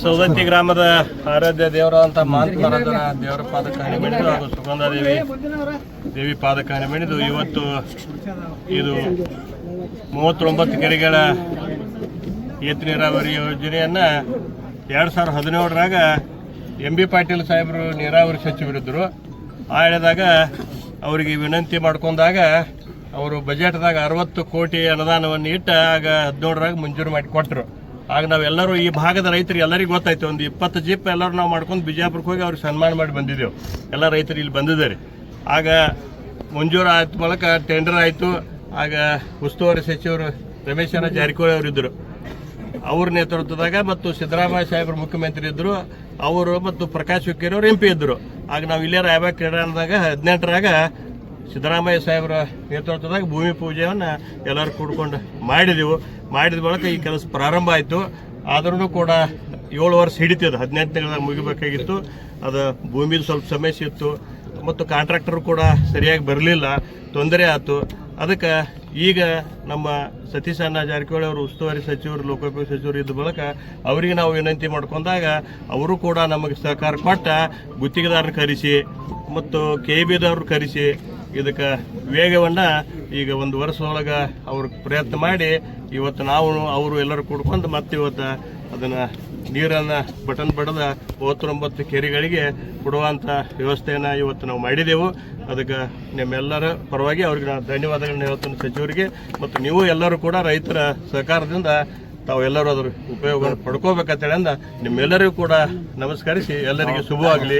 ಸೌದತ್ತಿ ಗ್ರಾಮದ ಆರಾಧ್ಯ ದೇವರಾದಂಥ ಮಾಂತಮರಾಧನ ದೇವರ ಪಾದಕ ಹಣೆ ಬೆಳೆದು ಹಾಗೂ ಸುಗಂಧಾದೇವಿ ದೇವಿ ಪಾದಕ ಹಣೆ ಬೆಳೆದು ಇವತ್ತು ಇದು 39 ಕೆರೆಗಳ ಏತ ನೀರಾವರಿ ಯೋಜನೆಯನ್ನು 2017ರಾಗ MB ಪಾಟೀಲ್ ಸಾಹೇಬರು ನೀರಾವರಿ ಸಚಿವರಿದ್ದರು. ಆ ಹೇಳಿದಾಗ ಅವರಿಗೆ ವಿನಂತಿ ಮಾಡ್ಕೊಂಡಾಗ ಅವರು ಬಜೆಟ್ದಾಗ 60 ಕೋಟಿ ಅನುದಾನವನ್ನು ಇಟ್ಟು ಆಗ 17ರಾಗ ಮಂಜೂರು ಮಾಡಿ ಕೊಟ್ಟರು. ಆಗ ನಾವೆಲ್ಲರೂ ಈ ಭಾಗದ ರೈತರಿಗೆ ಎಲ್ಲರಿಗೂ ಗೊತ್ತಾಯ್ತು. ಒಂದು 20 ಜೀಪ್ ಎಲ್ಲರೂ ನಾವು ಮಾಡ್ಕೊಂಡು ಬಿಜಾಪುರಕ್ಕೆ ಹೋಗಿ ಅವ್ರಿಗೆ ಸನ್ಮಾನ ಮಾಡಿ ಬಂದಿದ್ದೆವು. ಎಲ್ಲ ರೈತರು ಇಲ್ಲಿ ಬಂದಿದ್ದಾರೆ. ಆಗ ಮಂಜೂರು ಆಯ್ತು ಮೂಲಕ ಟೆಂಡರ್ ಆಯಿತು. ಆಗ ಉಸ್ತುವಾರಿ ಸಚಿವರು ರಮೇಶನ ಜಾರಕಿಹೊಳಿ ಅವರಿದ್ದರು. ಅವ್ರ ನೇತೃತ್ವದಾಗ ಮತ್ತು ಸಿದ್ದರಾಮಯ್ಯ ಸಾಹೇಬರು ಮುಖ್ಯಮಂತ್ರಿ ಇದ್ದರು. ಅವರು ಮತ್ತು ಪ್ರಕಾಶ್ ಹುಕ್ಕೇರಿ ಅವರು MP ಇದ್ದರು. ಆಗ ನಾವು ಇಲ್ಲೇ ರಾಯಬಾಗ್ ಕ್ರೀಡಾಂಗಣದಾಗ 18ರಾಗ ಸಿದ್ದರಾಮಯ್ಯ ಸಾಹೇಬರ ನೇತೃತ್ವದಾಗ ಭೂಮಿ ಪೂಜೆಯನ್ನು ಎಲ್ಲರೂ ಕೂಡ್ಕೊಂಡು ಮಾಡಿದ ಬಳಿಕ ಈ ಕೆಲಸ ಪ್ರಾರಂಭ ಆಯಿತು. ಆದ್ರೂ ಕೂಡ 7 ವರ್ಷ ಹಿಡಿತದೆ. 18 ತಿಂಗಳಾಗ ಮುಗಿಬೇಕಾಗಿತ್ತು. ಅದು ಭೂಮಿದು ಸ್ವಲ್ಪ ಸಮಸ್ಯೆ ಇತ್ತು ಮತ್ತು ಕಾಂಟ್ರಾಕ್ಟರ್ ಕೂಡ ಸರಿಯಾಗಿ ಬರಲಿಲ್ಲ, ತೊಂದರೆ ಆಯಿತು. ಅದಕ್ಕೆ ಈಗ ನಮ್ಮ ಸತೀಶ್ ಅಣ್ಣ ಜಾರಕಿಹೊಳಿ ಅವರು ಉಸ್ತುವಾರಿ ಸಚಿವರು, ಲೋಕೋಪಯೋಗಿ ಸಚಿವರು ಇದ್ದ ಬಳಿಕ ಅವರಿಗೆ ನಾವು ವಿನಂತಿ ಮಾಡ್ಕೊಂಡಾಗ ಅವರು ಕೂಡ ನಮಗೆ ಸಹಕಾರ ಕೊಟ್ಟ ಗುತ್ತಿಗೆದಾರನ ಕರೆಸಿ ಮತ್ತು KBದವ್ರನ್ನ ಕರೆಸಿ ಇದಕ್ಕೆ ವೇಗವನ್ನು ಈಗ 1 ವರ್ಷದೊಳಗೆ ಅವ್ರ ಪ್ರಯತ್ನ ಮಾಡಿ ಇವತ್ತು ನಾವು ಅವರು ಎಲ್ಲರೂ ಕೂಡ್ಕೊಂಡು ಮತ್ತೆ ಇವತ್ತು ಅದನ್ನು ನೀರನ್ನು ಬಟನ್ ಬಡದ 39 ಕೆರೆಗಳಿಗೆ ಕೊಡುವಂಥ ವ್ಯವಸ್ಥೆಯನ್ನು ಇವತ್ತು ನಾವು ಮಾಡಿದೆವು. ಅದಕ್ಕೆ ನಿಮ್ಮೆಲ್ಲರ ಪರವಾಗಿ ಅವ್ರಿಗೆ ನಾನು ಧನ್ಯವಾದಗಳನ್ನ ಹೇಳ್ತೀನಿ ಸಚಿವರಿಗೆ. ಮತ್ತು ನೀವು ಎಲ್ಲರೂ ಕೂಡ ರೈತರ ಸಹಕಾರದಿಂದ ತಾವೆಲ್ಲರೂ ಅದರ ಉಪಯೋಗ ಪಡ್ಕೋಬೇಕಂತೇಳಿ ನಿಮ್ಮೆಲ್ಲರಿಗೂ ಕೂಡ ನಮಸ್ಕರಿಸಿ ಎಲ್ಲರಿಗೆ ಶುಭವಾಗಲಿ.